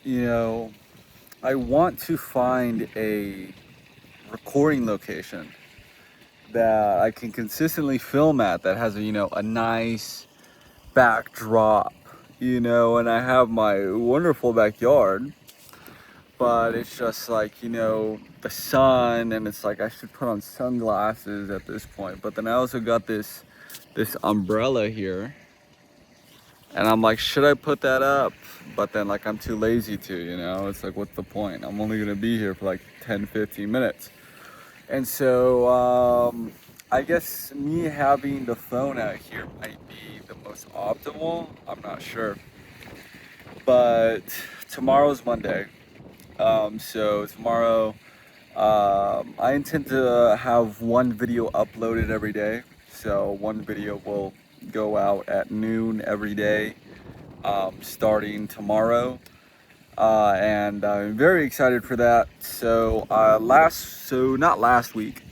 you know, I want to find a recording location that I can consistently film at that has a nice backdrop, and I have my wonderful backyard, but it's just like, the sun, and it's like I should put on sunglasses at this point. But then I also got this umbrella here, and I'm like, should I put that up? But then like I'm too lazy to, it's like, what's the point? I'm only gonna be here for like 10-15 minutes. And so I guess me having the phone out here might be the most optimal. I'm not sure. But tomorrow's Monday. So tomorrow, I intend to have one video uploaded every day. So one video will go out at noon every day, starting tomorrow. And I'm very excited for that. So not last week,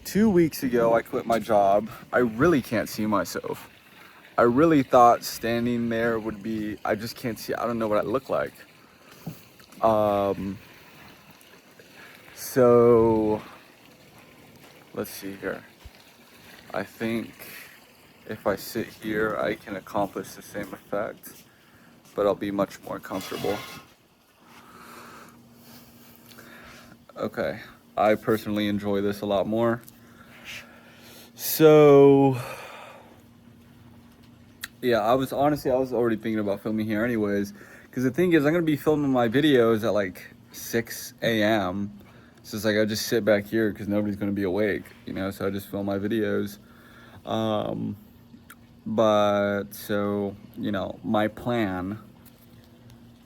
2 weeks ago, I quit my job. I really can't see myself. I really thought standing there would be, I just can't see, I don't know what I look like. Um, so let's see here. I think if I sit here, I can accomplish the same effect, but I'll be much more comfortable. Okay, I personally enjoy this a lot more. So, yeah, I was already thinking about filming here anyways, because the thing is, I'm gonna be filming my videos at like 6 a.m. So it's like I just sit back here because nobody's gonna be awake, so I just film my videos. Um, but so, my plan,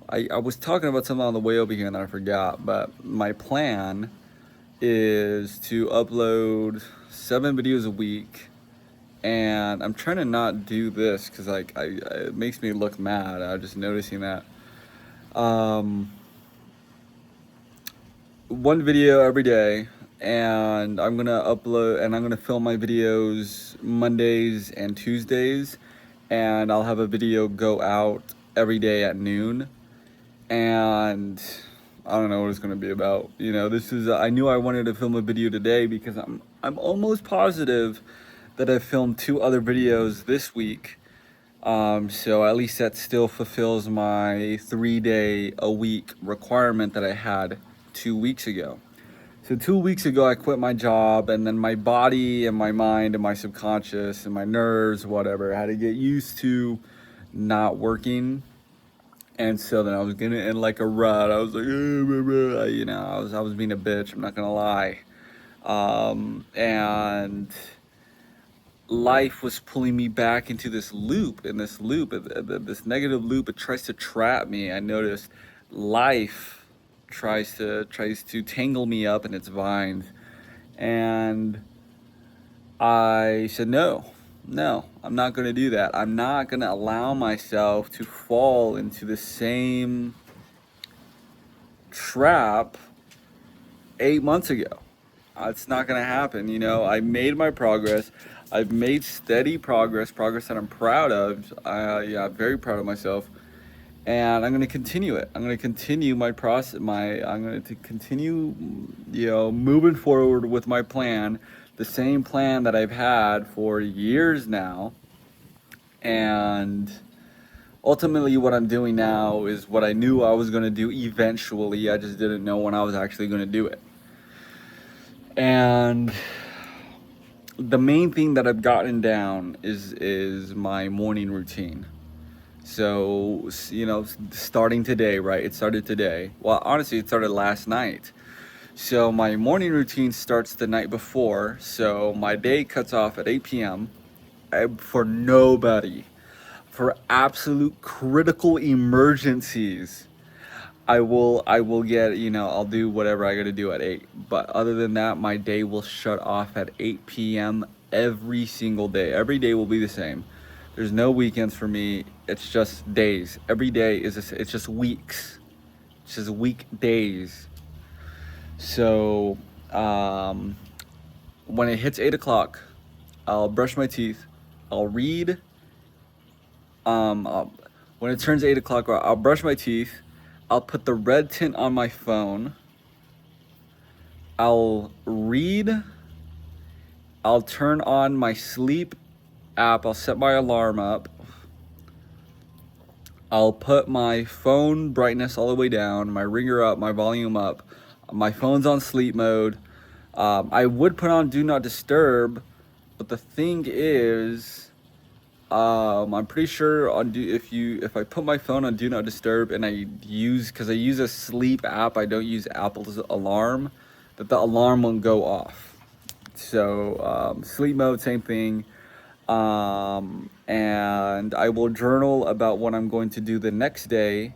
I was talking about something on the way over here and then I forgot, but my plan is to upload 7 videos a week. And I'm trying to not do this because like it makes me look mad. I'm just noticing that. Um, one video every day, and I'm gonna film my videos Mondays and Tuesdays, and I'll have a video go out every day at noon. And I don't know what it's gonna be about. This is I knew I wanted to film a video today because I'm almost positive that I filmed 2 other videos this week. So at least that still fulfills my 3-day a week requirement that I had 2 weeks ago. So 2 weeks ago, I quit my job, and then my body and my mind and my subconscious and my nerves, whatever, had to get used to not working. And so then I was getting in like a rut. I was like, I was being a bitch. I'm not gonna lie. And life was pulling me back into this loop, this negative loop. It tries to trap me. I noticed life tries to tangle me up in its vines, and I said no, I'm not going to do that. I'm not going to allow myself to fall into the same trap 8 months ago. It's not going to happen. I made my progress. I've made steady progress that I'm proud of. Yeah, I'm very proud of myself, and I'm going to continue it. I'm going to continue my process. I'm going to continue, moving forward with my plan, the same plan that I've had for years now, and ultimately what I'm doing now is what I knew I was going to do eventually. I just didn't know when I was actually going to do it. And the main thing that I've gotten down is my morning routine. So, starting today, right? It started today. Well, honestly, it started last night. So my morning routine starts the night before. So my day cuts off at 8 p.m. For nobody. For absolute critical emergencies, I will get, I'll do whatever I gotta do at 8. But other than that, my day will shut off at 8 p.m. every single day. Every day will be the same. There's no weekends for me. It's just days. Every day it's just weeks. It's just weekdays. So um, when it hits 8 o'clock, I'll brush my teeth. I'll read. Um, uh, when it turns 8 o'clock, I'll brush my teeth. I'll put the red tint on my phone. I'll read. I'll turn on my sleep app. I'll set my alarm up. I'll put my phone brightness all the way down, my ringer up, my volume up. My phone's on sleep mode. I would put on do not disturb, but the thing is, I'm pretty sure if I put my phone on do not disturb and because I use a sleep app, I don't use Apple's alarm, that the alarm won't go off. So sleep mode, same thing. And I will journal about what I'm going to do the next day.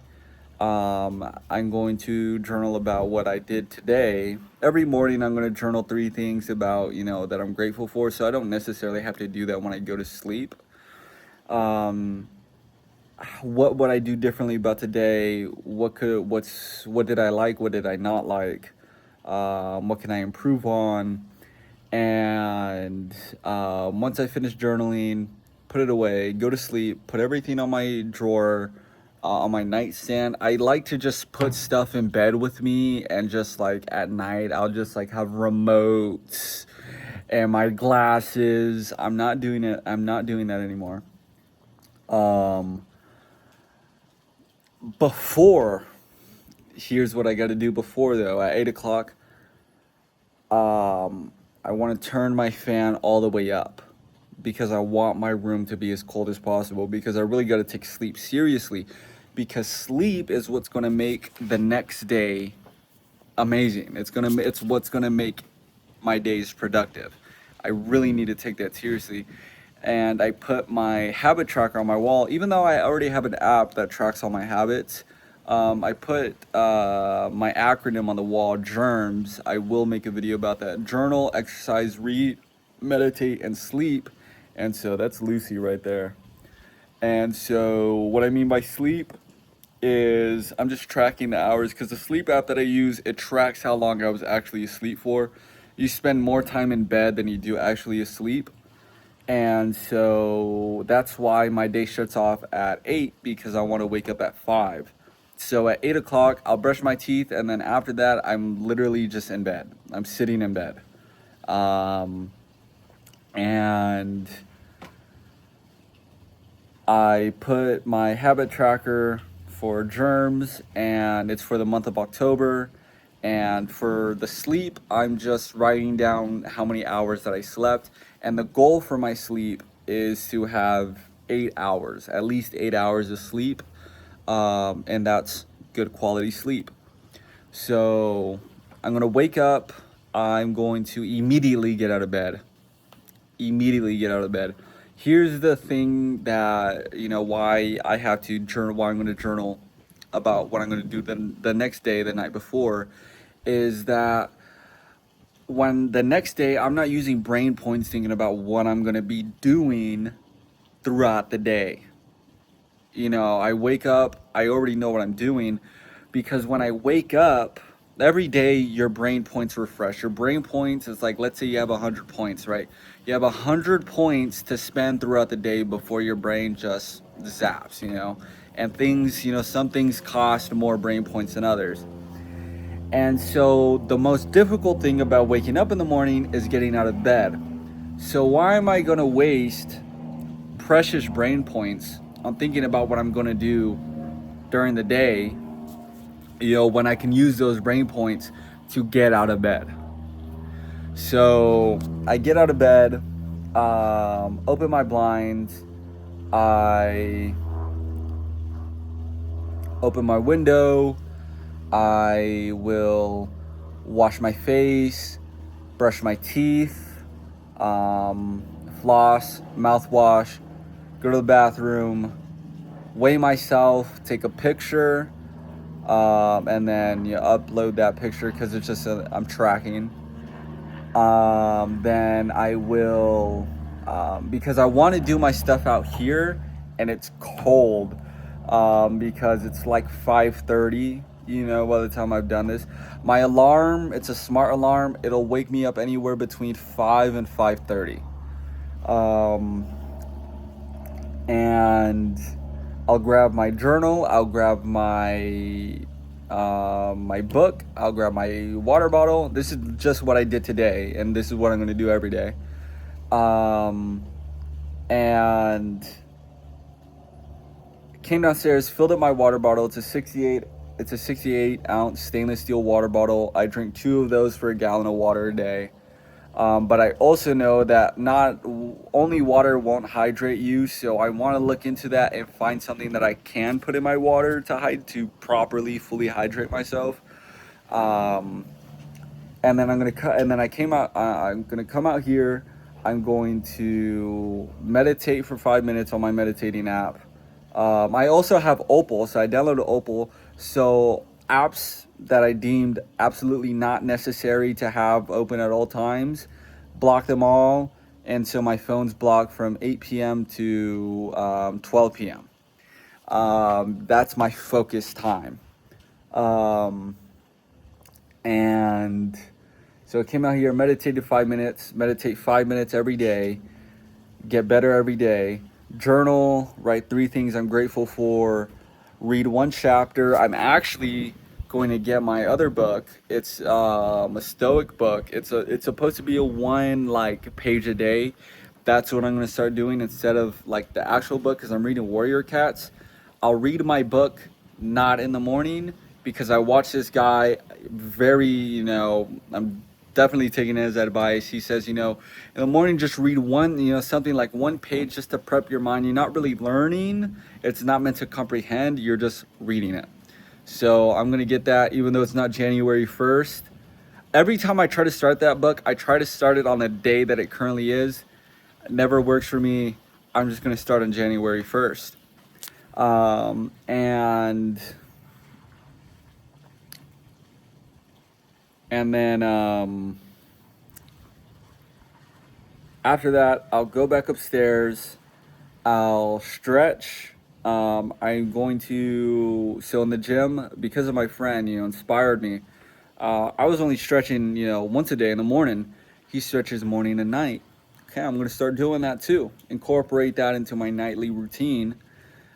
I'm going to journal about what I did today. Every morning I'm going to journal 3 things about, that I'm grateful for, so I don't necessarily have to do that when I go to sleep. What would I do differently about today? What did I like? What did I not like? What can I improve on? And once I finish journaling, put it away, go to sleep, put everything on my drawer, on my nightstand. I like to just put stuff in bed with me, and just like at night, I'll just like have remotes and my glasses. I'm not doing it. I'm not doing that anymore. Here's what I got to do before though. At 8 o'clock, I want to turn my fan all the way up because I want my room to be as cold as possible, because I really got to take sleep seriously, because sleep is what's going to make the next day amazing. It's what's going to make my days productive. I really need to take that seriously. And I put my habit tracker on my wall, even though I already have an app that tracks all my habits. I put my acronym on the wall, GERMS. I will make a video about that. Journal, exercise, read, meditate, and sleep. And so that's Lucy right there. And so what I mean by sleep is I'm just tracking the hours, because the sleep app that I use, it tracks how long I was actually asleep for. You spend more time in bed than you do actually asleep. And so that's why my day shuts off at 8, because I want to wake up at 5. So at 8 o'clock, I'll brush my teeth, and then after that, I'm literally just in bed. I'm sitting in bed. And I put my habit tracker for GERMS, and it's for the month of October. And for the sleep, I'm just writing down how many hours that I slept. And the goal for my sleep is to have 8 hours, at least 8 hours of sleep. And that's good quality sleep. So I'm going to wake up. I'm going to immediately get out of bed. Here's the thing that, why I have to journal, why I'm going to journal about what I'm going to do the next day, the night before, is that when the next day, I'm not using brain points thinking about what I'm going to be doing throughout the day. I wake up, I already know what I'm doing, because when I wake up, every day your brain points refresh. Your brain points is like, let's say you have 100 points, right? You have 100 points to spend throughout the day before your brain just zaps, and things, some things cost more brain points than others. And so the most difficult thing about waking up in the morning is getting out of bed. So why am I going to waste precious brain points on thinking about what I'm going to do during the day, when I can use those brain points to get out of bed? So I get out of bed, open my blinds, I open my window, I will wash my face, brush my teeth, floss, mouthwash, go to the bathroom, weigh myself, take a picture, and then upload that picture, because it's just I'm tracking. Then I will, because I want to do my stuff out here, and it's cold, because it's like 5:30. By the time I've done this, my alarm, it's a smart alarm. It'll wake me up anywhere between 5 and 5:30. And I'll grab my journal, I'll grab my my book. I'll grab my water bottle. This is just what I did today, and this is what I'm going to do every day. And came downstairs, filled up my water bottle. It's a 68 ounce stainless steel water bottle. I drink 2 of those for a gallon of water a day. But I also know that not only water won't hydrate you, so I want to look into that and find something that I can put in my water to properly, fully hydrate myself. Um, and then I'm gonna cut. And then I'm gonna come out here. I'm going to meditate for 5 minutes on my meditating app. I also have Opal, so I downloaded Opal. So apps that I deemed absolutely not necessary to have open at all times, block them all, and so my phone's blocked from 8 p.m. to 12 p.m. That's my focus time. Um, and so I came out here, meditated 5 minutes, meditate 5 minutes every day, get better every day, journal, write 3 things I'm grateful for, read 1 chapter. I'm actually going to get my other book. It's a Stoic book. It's supposed to be a 1 like page a day. That's what I'm going to start doing instead of like the actual book, because I'm reading Warrior Cats. I'll read my book not in the morning because I watched this guy I'm definitely taking his advice. He says, in the morning, just read something like 1 page just to prep your mind. You're not really learning. It's not meant to comprehend. You're just reading it. So I'm going to get that, even though it's not January 1st. Every time I try to start that book, I try to start it on the day that it currently is. It never works for me. I'm just going to start on January 1st. And then after that, I'll go back upstairs. I'll stretch. I'm going to, so in the gym, because of my friend, inspired me. I was only stretching, once a day in the morning. He stretches morning and night. Okay, I'm going to start doing that too. Incorporate that into my nightly routine.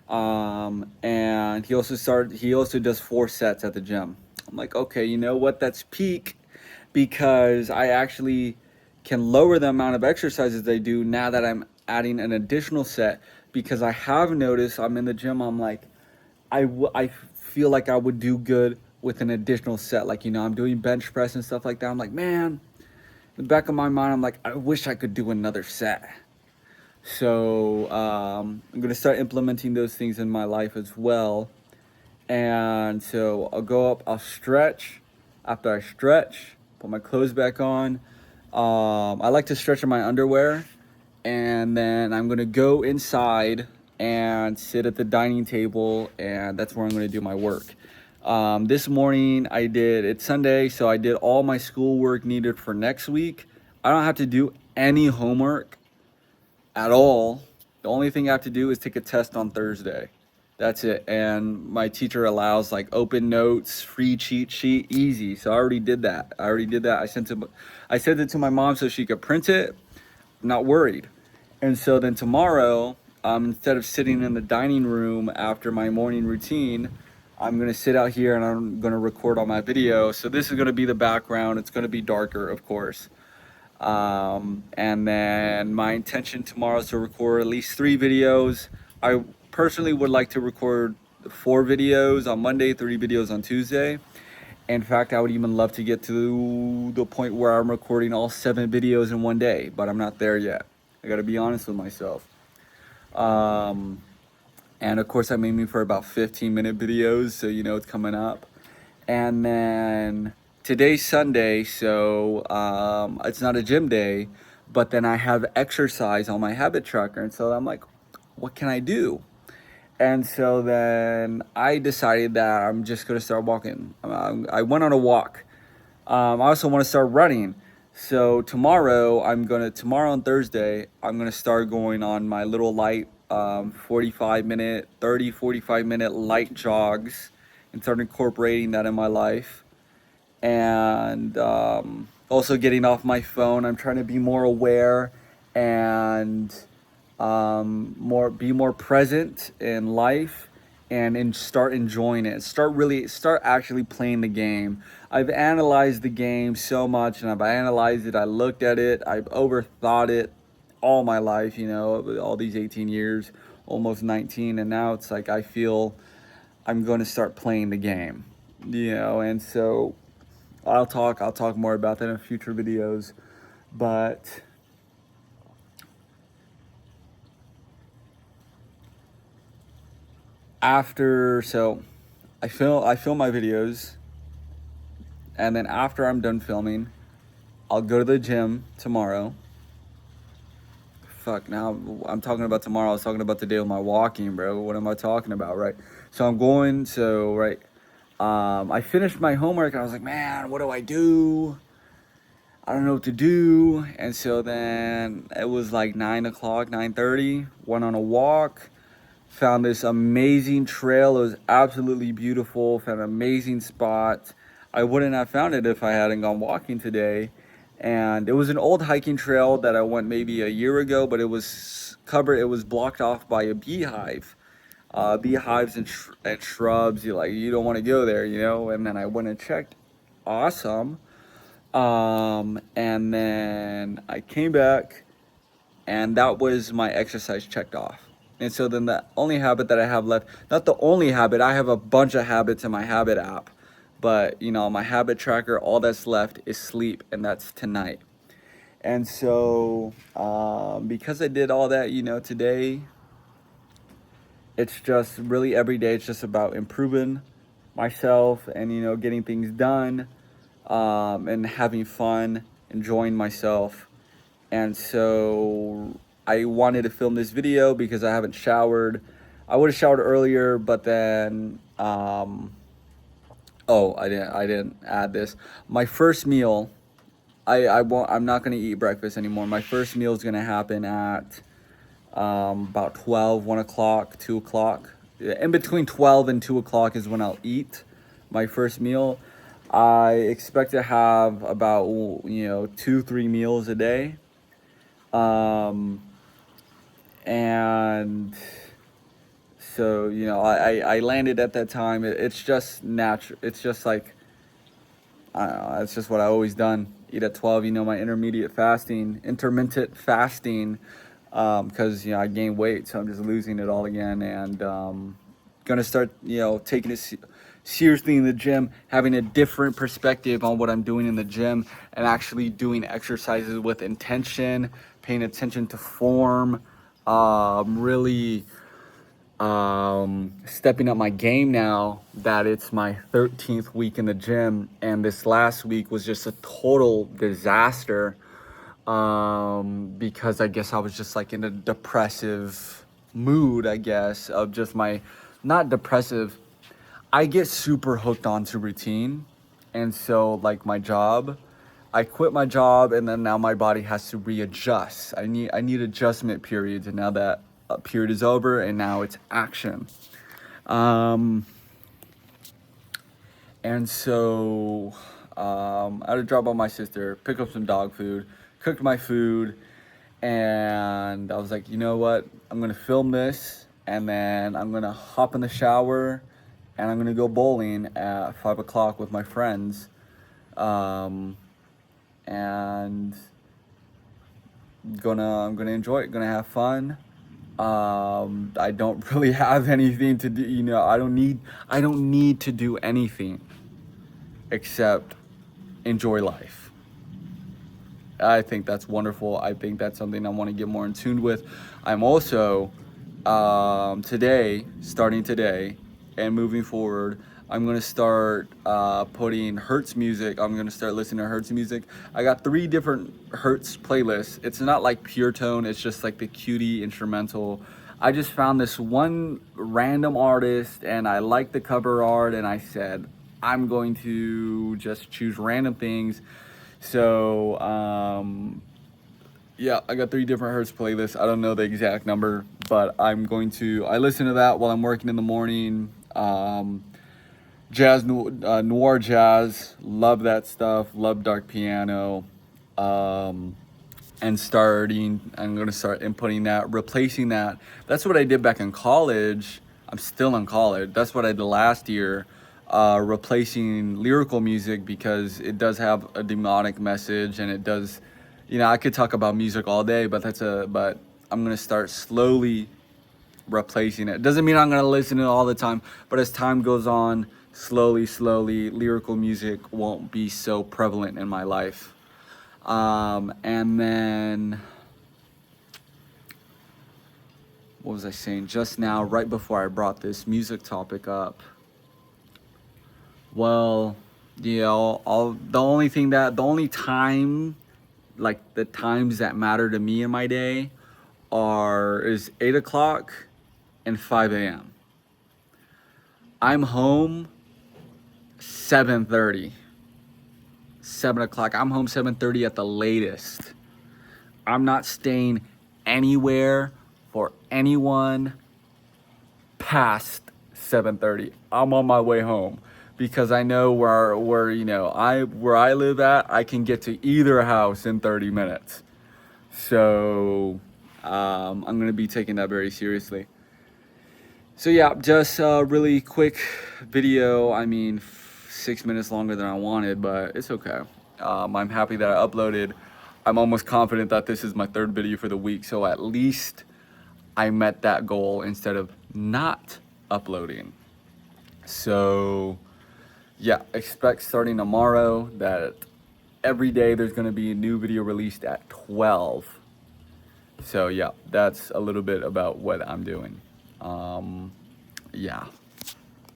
And he also does 4 sets at the gym. I'm like, okay, you know what? That's peak, because I actually can lower the amount of exercises they do now that I'm adding an additional set, because I have noticed I'm in the gym. I'm like, I feel like I would do good with an additional set. Like, I'm doing bench press and stuff like that. I'm like, man, in the back of my mind, I'm like, I wish I could do another set. So I'm going to start implementing those things in my life as well. And so I'll go up, I'll stretch. After I stretch, put my clothes back on. I like to stretch in my underwear. And then I'm going to go inside and sit at the dining table. And that's where I'm going to do my work. This morning it's Sunday, so I did all my schoolwork needed for next week. I don't have to do any homework at all. The only thing I have to do is take a test on Thursday. That's it. And my teacher allows like open notes, free cheat sheet, easy. So I already did that. I sent it to my mom so she could print it. I'm not worried. And so then tomorrow, instead of sitting in the dining room after my morning routine, I'm going to sit out here and I'm going to record all my video. So this is going to be the background. It's going to be darker, of course. And then my intention tomorrow is to record at least 3 videos. I personally would like to record 4 videos on Monday, 3 videos on Tuesday. In fact, I would even love to get to the point where I'm recording all 7 videos in one day, but I'm not there yet. I gotta be honest with myself. And of course, I'm aiming for about 15-minute videos, so it's coming up. And then today's Sunday, so it's not a gym day, but then I have exercise on my habit tracker. And so I'm like, what can I do? And so then I decided that I'm just going to start walking. I went on a walk. I also want to start running. So tomorrow and Thursday, I'm going to start going on my little light 45 minute light jogs and start incorporating that in my life. And also getting off my phone. I'm trying to be more aware and be more present in life, and start enjoying it. Start actually playing the game. I've analyzed the game so much, and I've analyzed it. I looked at it. I've overthought it all my life. All these 18 years, almost 19, and now it's like I feel I'm going to start playing the game. And so I'll talk more about that in future videos, but after so I film my videos, and then after I'm done filming, I'll go to the gym tomorrow. Fuck, now I'm talking about tomorrow. I was talking about today with my walking, bro. What am I talking about, right? So I'm going. So right, I finished my homework, and I was like, man, what do I do? I don't know what to do. And so then it was like 9 o'clock, 9:30. Went on a walk. Found this amazing trail. It was absolutely beautiful. Found an amazing spot. I wouldn't have found it if I hadn't gone walking today. And it was an old hiking trail that I went maybe a year ago, but it was covered. It was blocked off by a beehive. Beehives and shrubs. You don't want to go there, And then I went and checked. Awesome. And then I came back, and that was my exercise checked off. And so then the only habit that I have left, not the only habit, I have a bunch of habits in my habit app, but my habit tracker, all that's left is sleep, and that's tonight. And so, because I did all that, today, it's just really every day, it's just about improving myself and, getting things done, and having fun, enjoying myself. And so I wanted to film this video because I haven't showered. I would have showered earlier, but then I didn't add this. My first meal, I'm not gonna eat breakfast anymore. My first meal is gonna happen at about 12, 1 o'clock, 2 o'clock. In between 12 and 2 o'clock is when I'll eat my first meal. I expect to have about 2-3 meals a day. And so I landed at that time. It's just natural. It's just like, I don't know, it's just what I always done. Eat at 12. My intermittent fasting, because I gained weight, so I'm just losing it all again, and gonna start taking it seriously in the gym, having a different perspective on what I'm doing in the gym, and actually doing exercises with intention, paying attention to form, really stepping up my game now that it's my 13th week in the gym, and this last week was just a total disaster, because I guess I was just like in a depressive mood, I guess, of just not depressive. I get super hooked onto routine, and so like my job, I quit my job, and then now my body has to readjust. I need adjustment periods, and now that period is over, and now it's action. And so I had to drop off my sister, pick up some dog food, cooked my food, and I was like, you know what? I'm gonna film this, and then I'm gonna hop in the shower, and I'm gonna go bowling at 5 o'clock with my friends. And I'm gonna enjoy it, gonna have fun. I don't really have anything to do, I don't need to do anything except enjoy life. I think that's wonderful. I think that's something I want to get more in tune with. I'm also, starting today and moving forward, I'm going to start putting Hertz music. I'm going to start listening to Hertz music. I got 3 different Hertz playlists. It's not like pure tone. It's just like the cutie instrumental. I just found this one random artist, and I liked the cover art, and I said, I'm going to just choose random things. So, yeah, I got 3 different Hertz playlists. I don't know the exact number, but I listen to that while I'm working in the morning. Jazz, noir jazz, love that stuff, love dark piano, and I'm gonna start inputting that, replacing that. That's what I did back in college. I'm still in college. That's what I did last year, replacing lyrical music because it does have a demonic message, and it does, I could talk about music all day, but but I'm gonna start slowly replacing it. Doesn't mean I'm gonna listen to it all the time, but as time goes on, slowly, lyrical music won't be so prevalent in my life. And then, what was I saying just now, right before I brought this music topic up? Well, the only time, like the times that matter to me in my day, is 8 o'clock and 5 a.m. I'm home 7:30. 7 o'clock. I'm home 7:30 at the latest. I'm not staying anywhere for anyone past 7:30. I'm on my way home because I know where I live at, I can get to either house in 30 minutes. So I'm gonna be taking that very seriously. So yeah, just a really quick video. I mean, 6 minutes longer than I wanted, but it's okay. I'm happy that I uploaded. I'm almost confident that this is my third video for the week, so at least I met that goal instead of not uploading. So yeah, expect starting tomorrow that every day there's gonna be a new video released at 12. So yeah, that's a little bit about what I'm doing. Yeah.